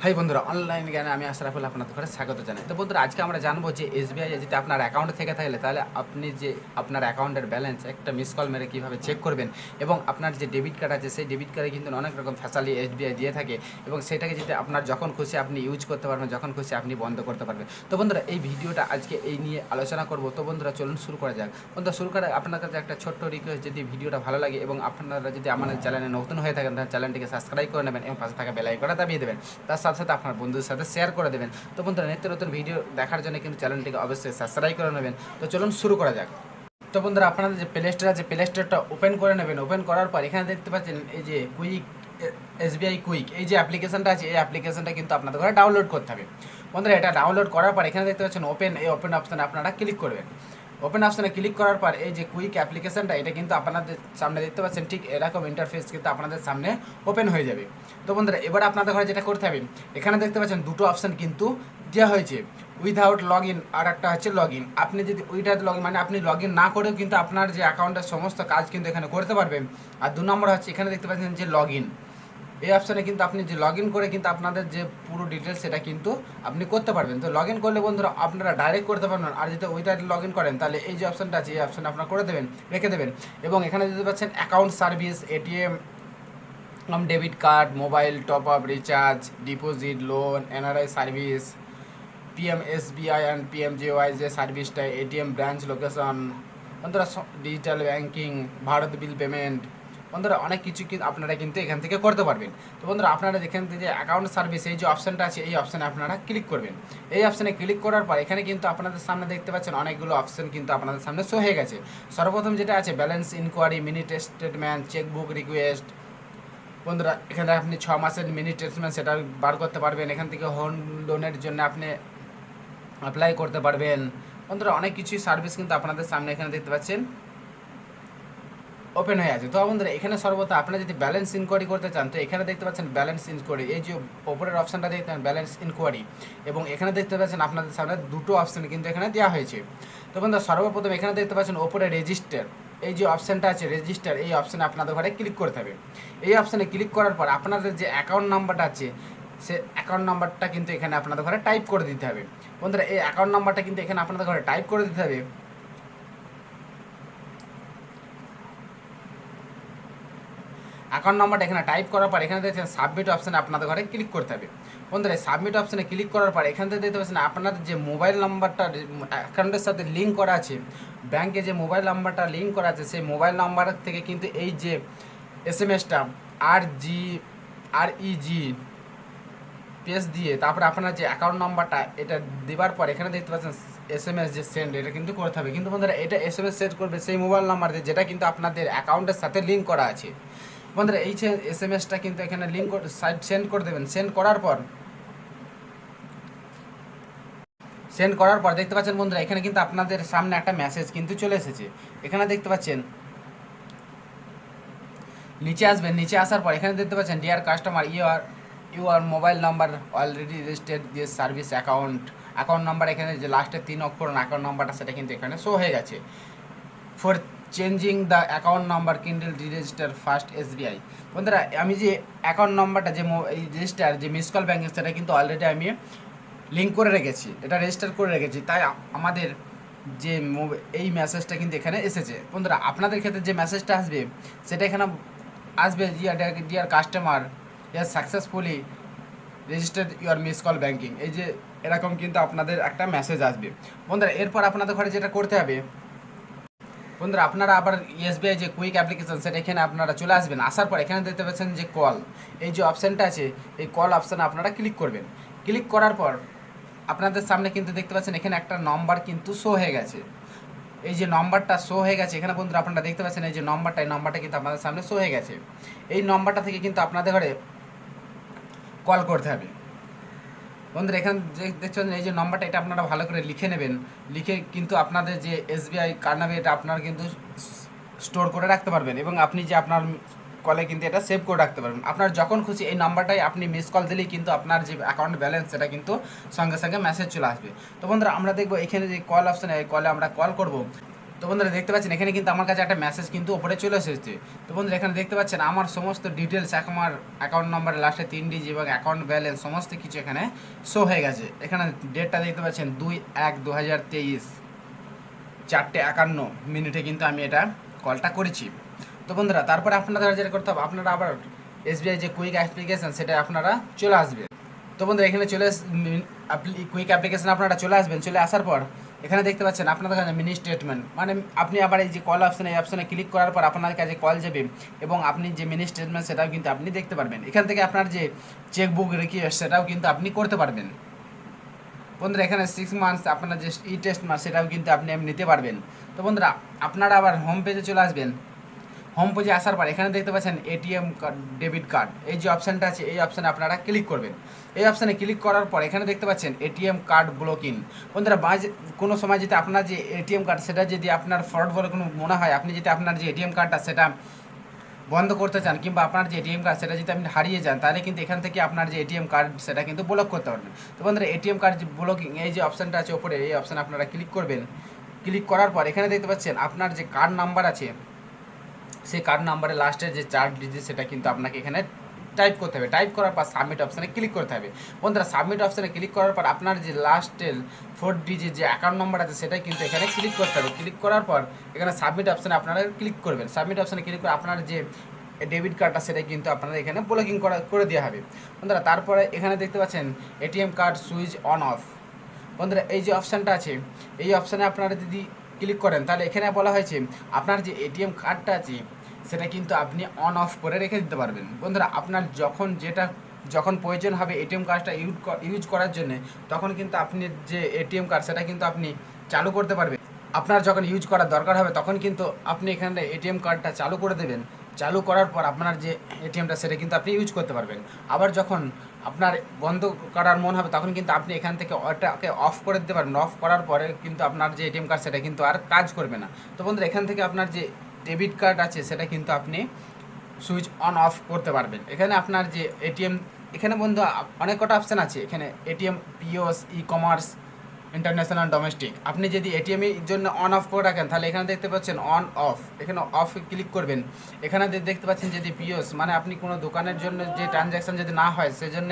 High বন্ধুরা, online জ্ঞানে আমি আশরাফুল আপনাদের ঘরে স্বাগত জানাই। তো বন্ধুরা, আজকে আমরা জানবো যে এসবিআই যদি আপনার অ্যাকাউন্টে থেকে থাকলে তাহলে আপনি যে আপনার অ্যাকাউন্টের ব্যালেন্স একটা মিস কল মেরে কীভাবে চেক করবেন, এবং আপনার যে ডেবিট কার্ড আছে সেই ডেবিট কার্ডে কিন্তু অনেক রকম ফ্যাসালিটি এসবিআই দিয়ে থাকে, এবং সেটাকে যদি আপনার যখন খুশি আপনি ইউজ করতে পারবেন, যখন খুশি আপনি বন্ধ করতে পারবেন। তো বন্ধুরা, এই ভিডিওটা আজকে এই নিয়ে আলোচনা করব। তো বন্ধুরা, চলুন শুরু করা যাক। বন্ধুরা, শুরু করার আপনার কাছে একটা ছোট্ট রিকোয়েস্ট, যদি ভিডিওটা ভালো লাগে এবং আপনারা যদি আমাদের চ্যানেলে নতুন হয়ে থাকেন তাহলে চ্যানেলটিকে সাবস্ক্রাইব করে নেবেন এবং পাশে থাকা বেল আইকনটা দাবিয়ে দেবেন। তার সাথে সাথে আপনার বন্ধুদের সাথে শেয়ার করে দেবেন। তো বন্ধুরা, নিত্য নতুন ভিডিও দেখার জন্য কিন্তু চ্যানেলটিকে অবশ্যই সাবস্ক্রাইব করে নেবেন। তো চলুন শুরু করা যাক। তো বন্ধুরা, আপনাদের যে প্লে স্টোর আছে প্লে স্টোরটা ওপেন করে নেবেন। ওপেন করার পর এখানে দেখতে পাচ্ছেন এই যে কুইক, এসবিআই কুইক, এই যে অ্যাপ্লিকেশনটা আছে এই অ্যাপ্লিকেশনটা কিন্তু আপনাদের ঘরে ডাউনলোড করতে হবে। বন্ধুরা, এটা ডাউনলোড করার পর এখানে দেখতে পাচ্ছেন ওপেন, এই ওপেন অপশানে আপনারা ক্লিক করবেন। ওপেন অপশানে ক্লিক করার পর এই যে কুইক অ্যাপ্লিকেশনটা এটা কিন্তু আপনাদের সামনে দেখতে পাচ্ছেন, ঠিক এরকম ইন্টারফেস কিন্তু আপনাদের সামনে ওপেন হয়ে যাবে। তো বন্ধুরা, এবার আপনাদের ঘরে যেটা করতে হবে, এখানে দেখতে পাচ্ছেন দুটো অপশান কিন্তু দেওয়া হয়েছে, উইথাউট লগ ইন আর একটা হচ্ছে লগ ইন। আপনি যদি উইথাউট লগ ইন মানে আপনি লগ ইন না করেও কিন্তু আপনার যে অ্যাকাউন্টের সমস্ত কাজ কিন্তু এখানে করতে পারবেন। আর 2 নম্বর হচ্ছে এখানে দেখতে পাচ্ছেন যে লগ ইন, এই অপশানে কিন্তু আপনি যে লগ ইন করে কিন্তু আপনাদের যে পুরো ডিটেলস সেটা কিন্তু আপনি করতে পারবেন। তো লগ ইন করলে বন্ধুরা আপনারা ডাইরেক্ট করতে পারবেন, আর যদি উইথাউট লগ ইন করেন তাহলে এই যে অপশানটা আছে এই অপশানে আপনারা করে দেবেন, রেখে দেবেন। এবং এখানে দেখতে পাচ্ছেন account service, ATM, debit card, mobile top up, recharge, deposit, loan, NRI service, PMSBI and PMJY যে সার্ভিসটা, এটিএম ব্রাঞ্চ লোকেশন, বন্ধুরা digital banking, Bharat bill payment, বন্ধুরা অনেক কিছু কিন্তু আপনারা কিন্তু এখান থেকে করতে পারবেন। তো বন্ধুরা, আপনারা এখান থেকে যে অ্যাকাউন্ট সার্ভিস এই যে অপশানটা আছে এই অপশানে আপনারা ক্লিক করবেন। এই অপশানে ক্লিক করার পর এখানে কিন্তু আপনাদের সামনে দেখতে পাচ্ছেন অনেকগুলো অপশান কিন্তু আপনাদের সামনে শো হয়ে গেছে। সর্বপ্রথম যেটা আছে balance enquiry, mini statement, chequebook request. বন্ধুরা, এখানে আপনি 6 মাসের মিনিট স্টেটমেন্ট সেটা বার করতে পারবেন। এখান থেকে হোম লোনের জন্য আপনি অ্যাপ্লাই করতে পারবেন। বন্ধুরা, অনেক কিছুই সার্ভিস কিন্তু আপনাদের সামনে এখানে দেখতে পাচ্ছেন ওপেন হয়ে আছে। তো বন্ধুরা, এখানে সর্বদা আপনারা যদি ব্যালেন্স ইনকোয়ারি করতে চান তো এখানে দেখতে পাচ্ছেন ব্যালেন্স ইনকোয়ারি, এই যে ওপরের অপশানটা দেখতে পাচ্ছেন ব্যালেন্স ইনকোয়ারি, এবং এখানে দেখতে পাচ্ছেন আপনাদের সামনে দুটো অপশান কিন্তু এখানে দেওয়া হয়েছে। তো বন্ধুরা, সর্বপ্রথম এখানে দেখতে পাচ্ছেন ওপরে রেজিস্টার, এই যে অপশানটা আছে রেজিস্টার, এই অপশানে আপনাদের ঘরে ক্লিক করতে হবে। এই অপশানে ক্লিক করার পর আপনাদের যে অ্যাকাউন্ট নাম্বারটা আছে সে অ্যাকাউন্ট নাম্বারটা কিন্তু এখানে আপনাদের ঘরে টাইপ করে দিতে হবে। বন্ধুরা, এই অ্যাকাউন্ট নাম্বারটা কিন্তু এখানে আপনাদের ঘরে টাইপ করে দিতে হবে। অ্যাকাউন্ট নাম্বারটা এখানে টাইপ করার পর এখানে দেখছেন সাবমিট অপশানে আপনাদের ঘরে ক্লিক করতে হবে। বন্ধুরা, সাবমিট অপশানে ক্লিক করার পর এখান থেকে দেখতে পাচ্ছেন আপনাদের যে মোবাইল নাম্বারটা অ্যাকাউন্টের সাথে লিঙ্ক করা আছে, ব্যাংকে যে মোবাইল নাম্বারটা লিঙ্ক করা আছে সেই মোবাইল নাম্বার থেকে কিন্তু এই যে এসএমএসটা আর ইজি পেজ দিয়ে তারপরে আপনার যে অ্যাকাউন্ট নাম্বারটা এটা দেওয়ার পর এখানে দেখতে পাচ্ছেন এসএমএস যে সেন্ড, এটা কিন্তু করতে হবে। কিন্তু বন্ধুরা, এটা এসএমএস সেন্ড করবে সেই মোবাইল নাম্বার দিয়ে যেটা কিন্তু আপনাদের অ্যাকাউন্টের সাথে লিঙ্ক করা আছে। বন্ধুরা, এই এসএমএসটা কিন্তু এখানে লিঙ্ক সেন্ড করে দেবেন। সেন্ড করার পর দেখতে পাচ্ছেন বন্ধুরা, এখানে কিন্তু আপনাদের সামনে একটা মেসেজ কিন্তু চলে এসেছে। এখানে দেখতে পাচ্ছেন নিচে আসবেন, নিচে আসার পর এখানে দেখতে পাচ্ছেন deer customer your mobile number already registered this service account number, এখানে যে লাস্টের 3 অক্ষর অ্যাকাউন্ট নাম্বারটা সেটা কিন্তু এখানে শো হয়ে গেছে। For changing the account number Kindle register first SBI. বন্ধুরা, আমি যে অ্যাকাউন্ট নাম্বারটা যে এই রেজিস্টার যে মিস কল ব্যাঙ্কিং সেটা কিন্তু অলরেডি আমি লিঙ্ক করে রেখেছি, এটা রেজিস্টার করে রেখেছি, তাই আমাদের যে এই মেসেজটা কিন্তু এখানে এসেছে। বন্ধুরা, আপনাদের ক্ষেত্রে যে মেসেজটা আসবে সেটা এখানে আসবে, deer customer year successfully registered your miss call banking, এই যে এরকম কিন্তু আপনাদের একটা মেসেজ আসবে। বন্ধুরা, এরপর আপনাদের ঘরে যেটা করতে হবে, বন্ধুরা আপনারা আবার এসবিআই যে কুইক অ্যাপ্লিকেশন সেটা এখানে আপনারা চলে আসবেন। আসার পর এখানে দেখতে পাচ্ছেন যে কল, এই যে অপশানটা আছে এই কল অপশানে আপনারা ক্লিক করবেন। ক্লিক করার পর আপনাদের সামনে কিন্তু দেখতে পাচ্ছেন এখানে একটা নম্বর কিন্তু শো হয়ে গেছে। এই যে নম্বরটা শো হয়ে গেছে এখানে বন্ধুরা আপনারা দেখতে পাচ্ছেন এই যে নম্বরটা, এই নম্বরটা কিন্তু আপনাদের সামনে শো হয়ে গেছে। এই নম্বরটা থেকে কিন্তু আপনাদের ঘরে কল করতে হবে। বন্ধুরা, এখানে যে দেখছেন এই যে নম্বরটা এটা আপনারা ভালো করে লিখে নেবেন। লিখে কিন্তু আপনাদের যে এসবিআই কার্ড নামে এটা আপনারা কিন্তু স্টোর করে রাখতে পারবেন, এবং আপনি যে আপনার কলে কিন্তু এটা সেভ করে রাখতে পারবেন। আপনার যখন খুশি এই নাম্বারটাই আপনি মিস কল দিলেই কিন্তু আপনার যে অ্যাকাউন্ট ব্যালেন্স সেটা কিন্তু সঙ্গে সঙ্গে মেসেজ চলে আসবে। তো বন্ধুরা, আমরা দেখবো এখানে যে কল অপশানে এই কলে আমরা কল করব। তো বন্ধুরা দেখতে পাচ্ছেন এখানে কিন্তু আমার কাছে একটা মেসেজ কিন্তু ওপরে চলে এসেছে। তো বন্ধুরা এখানে দেখতে পাচ্ছেন আমার সমস্ত ডিটেলস, আমার অ্যাকাউন্ট নম্বরের লাস্টে 3 ডিজিট এবং অ্যাকাউন্ট ব্যালেন্স সমস্ত কিছু এখানে শো হয়ে গেছে। এখানে ডেটটা দেখতে পাচ্ছেন 2/1/2023 4:51 কিন্তু আমি এটা কলটা করেছি। তো বন্ধুরা তারপরে আপনারা যেটা করতে হবে, আপনারা আবার এসবিআই যে কুইক অ্যাপ্লিকেশন সেটা আপনারা চলে আসবে। তো বন্ধুরা এখানে কুইক অ্যাপ্লিকেশন আপনারা চলে আসবেন। চলে আসার পর এখানে দেখতে পাচ্ছেন আপনাদের কাছে মিনি স্টেটমেন্ট, মানে আপনি আবার এই যে কল অপশানে, এই অপশানে ক্লিক করার পর আপনার কাছে কল যাবে এবং আপনি যে মিনি স্টেটমেন্ট সেটাও কিন্তু আপনি দেখতে পারবেন। এখান থেকে আপনার যে চেকবুক রিকোয়েস্ট সেটাও কিন্তু আপনি করতে পারবেন। বন্ধুরা এখানে 6 মান্থস আপনার যে টেস্ট মার্ক সেটাও কিন্তু আপনি নিতে পারবেন। তো বন্ধুরা আপনারা আবার হোম পেজে চলে আসবেন। হোম পেজে আসার পর এখানে দেখতে পাচ্ছেন এটিএম কার্ড, ডেবিট কার্ড, এই যে অপশানটা আছে এই অপশানে আপনারা ক্লিক করবেন। এই অপশানে ক্লিক করার পর এখানে দেখতে পাচ্ছেন এটিএম কার্ড ব্লকিং। বন্ধুরা কোনো সময় যদি আপনার যে এটিএম কার্ড সেটা যদি আপনার ফ্রড বলে কোনো মনে হয়, আপনি যদি আপনার যে এটিএম কার্ডটা সেটা বন্ধ করতে চান কিংবা আপনার যে এটিএম কার্ড সেটা যদি আপনি হারিয়ে যান, তাহলে কিন্তু এখান থেকে আপনার যে এটিএম কার্ড সেটা কিন্তু ব্লক করতে পারবেন। তো বন্ধুরা এটিএম কার্ড যে ব্লকিং, এই যে অপশানটা আছে ওপরে, এই অপশানে আপনারা ক্লিক করবেন। ক্লিক করার পর এখানে দেখতে পাচ্ছেন আপনার যে কার্ড নাম্বার আছে সেই কার্ড নাম্বারের লাস্টের যে 4 ডিজিট সেটা কিন্তু আপনাকে এখানে টাইপ করতে হবে। টাইপ করার পর সাবমিট অপশানে ক্লিক করতে হবে। বন্ধুরা সাবমিট অপশানে ক্লিক করার পর আপনার যে লাস্টের 4 ডিজিট যে অ্যাকাউন্ট নাম্বার আছে সেটা কিন্তু এখানে ক্লিক করতে হবে। ক্লিক করার পর এখানে সাবমিট অপশানে আপনারা ক্লিক করবেন। সাবমিট অপশানে ক্লিক করে আপনার যে ডেবিট কার্ডটা সেটা কিন্তু আপনারা এখানে ব্লকিং করে দেওয়া হবে। বন্ধুরা তারপরে এখানে দেখতে পাচ্ছেন ATM card switch on of. বন্ধুরা এই যে অপশানটা আছে এই অপশানে আপনারা যদি ক্লিক করেন তাহলে এখানে বলা হয়েছে আপনার যে এটিএম কার্ডটা আছে সেটা কিন্তু আপনি অন অফ করে রেখে দিতে পারবেন। বন্ধুরা আপনার যখন প্রয়োজন হবে এটিএম কার্ডটা ইউজ করার জন্য, তখন কিন্তু আপনি যে এটিএম কার্ড সেটা কিন্তু আপনি চালু করতে পারবেন। আপনার যখন ইউজ করার দরকার হবে তখন কিন্তু আপনি এখানে এটিএম কার্ডটা চালু করে দেবেন। চালু করার পর আপনার যে এটিএমটা সেটা কিন্তু আপনি ইউজ করতে পারবেন। আবার যখন আপনার বন্ধ করার মন হবে তখন কিন্তু আপনি এখান থেকে ওটাকে অফ করে দিতে পারবেন। অফ করার পরে কিন্তু আপনার যে এটিএম কার্ড সেটা কিন্তু আর কাজ করবে না। তো বন্ধুরা এখান থেকে আপনার যে ডেবিট কার্ড আছে সেটা কিন্তু আপনি সুইচ অন অফ করতে পারবেন। এখানে আপনার যে এটিএম, এখানে বন্ধু অনেক কটা অপশান আছে। এখানে ATM, POS, e commerce, international, domestic. আপনি যদি এটিএম এর জন্য অন অফ করে রাখেন তাহলে এখানে দেখতে পাচ্ছেন অন অফ, এখানে অফ ক্লিক করবেন। এখানে দেখতে পাচ্ছেন যদি পিওস মানে আপনি কোনো দোকানের জন্য যে ট্রানজ্যাকশন যদি না হয় সেজন্য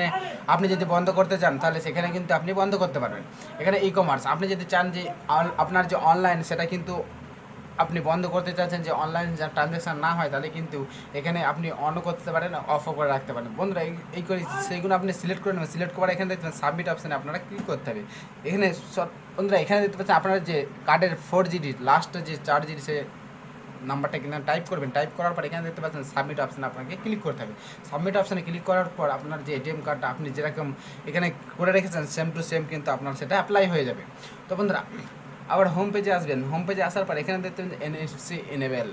আপনি যদি বন্ধ করতে চান তাহলে সেখানে কিন্তু আপনি বন্ধ করতে পারবেন। এখানে ই কমার্স, আপনি যদি চান যে আপনার যে অনলাইন সেটা কিন্তু আপনি বন্ধ করতে চাচ্ছেন, যে অনলাইন যা ট্রানজ্যাকশান না হয়, তাহলে কিন্তু এখানে আপনি অনও করতে পারেন, অফও করে রাখতে পারেন। বন্ধুরা এই করে সেইগুলো আপনি সিলেক্ট করে নেবেন। সিলেক্ট করার এখানে দেখবেন সাবমিট অপশানে আপনারা ক্লিক করতে হবে। এখানে বন্ধুরা এখানে দেখতে পাচ্ছেন আপনার যে কার্ডের 4 ডিজিট লাস্টের যে 4 ডিজিট সে নাম্বারটা কিন্তু টাইপ করবেন। টাইপ করার পর এখানে দেখতে পাচ্ছেন সাবমিট অপশানে আপনাকে ক্লিক করতে হবে। সাবমিট অপশানে ক্লিক করার পর আপনার যে এটিএম কার্ডটা আপনি যেরকম এখানে করে রেখেছেন সেম টু সেম কিন্তু আপনার সেটা অ্যাপ্লাই হয়ে যাবে। তো বন্ধুরা আবার হোম পেজে আসবেন। হোম পেজে আসার পর এখানে দেখতে পাবেন এনএফসি এনেবেল।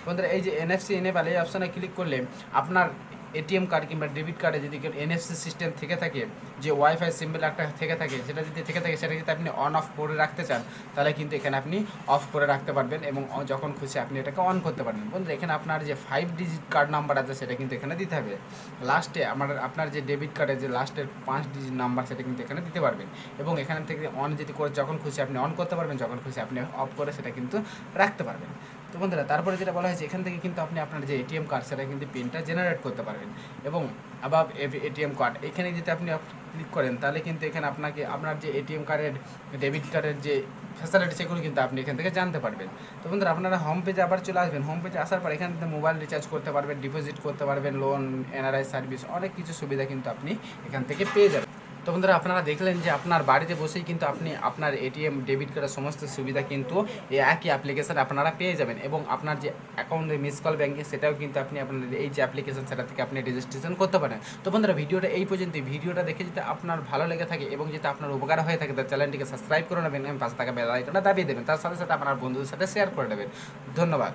বন্ধুরা এই যে এনএফসি এনেবেল এই অপশানে ক্লিক করলে আপনার এটিএম কার্ড কিংবা ডেবিট কার্ডে যদি এনএফসি সিস্টেম থেকে থাকে, যে ওয়াইফাই সিম্বল একটা থেকে থাকে, সেটা যদি থেকে থাকে সেটা যদি আপনি অন অফ করে রাখতে চান তাহলে কিন্তু এখানে আপনি অফ করে রাখতে পারবেন এবং যখন খুশি আপনি এটাকে অন করতে পারবেন। বন্ধুরা এখানে আপনার যে 5 ডিজিট কার্ড নাম্বার আছে সেটা কিন্তু এখানে দিতে হবে। লাস্টে আপনার যে ডেবিট কার্ডের যে লাস্টের 5 ডিজিট নাম্বার সেটা কিন্তু এখানে দিতে পারবেন এবং এখান থেকে অন যদি করে যখন খুশি আপনি অন করতে পারবেন, যখন খুশি আপনি অফ করে সেটা কিন্তু রাখতে পারবেন। তো বন্ধুরা তারপরে যেটা বলা হয়েছে এখান থেকে কিন্তু আপনি আপনার যে এটিএম কার্ড সেটা কিন্তু পিনটা জেনারেট করতে পারবেন এবং আবার এটিএম কার্ড এখানে যদি আপনি ক্লিক করেন তাহলে কিন্তু এখানে আপনাকে আপনার যে এটিএম কার্ডের, ডেবিট কার্ডের যে ফ্যাসিলিটি সেগুলো কিন্তু আপনি এখান থেকে জানতে পারবেন। তো বন্ধুরা আপনারা হোম পেজে আবার চলে আসবেন। হোম পেজে আসার পর এখান থেকে মোবাইল রিচার্জ করতে পারবেন, ডিপোজিট করতে পারবেন, লোন, এনআরআই সার্ভিস, অনেক কিছু সুবিধা কিন্তু আপনি এখান থেকে পেয়ে যাবেন। তো বন্ধুরা আপনারা দেখলেন যে আপনার বাড়িতে বসেই কিন্তু আপনি আপনার এটিএম, ডেবিট কার্ডের সমস্ত সুবিধা কিন্তু এই একই অ্যাপ্লিকেশানে আপনারা পেয়ে যাবেন এবং আপনার যে অ্যাকাউন্টে মিস কল ব্যাঙ্কিং সেটাও কিন্তু আপনি আপনার এই যে অ্যাপ্লিকেশন সেটা থেকে আপনি রেজিস্ট্রেশন করতে পারেন। তো বন্ধুরা ভিডিওটা এই পর্যন্ত। ভিডিওটা দেখে যদি আপনার ভালো লেগে থাকে এবং যদি আপনার উপকার হয়ে থাকে তাহলে চ্যানেলটিকে সাবস্ক্রাইব করে নেবেন এবং পাশে থাকা বেল আইকনটা দাবিয়ে দেবেন। তার সাথে সাথে আপনার বন্ধুদের সাথে শেয়ার করে নেবেন। ধন্যবাদ।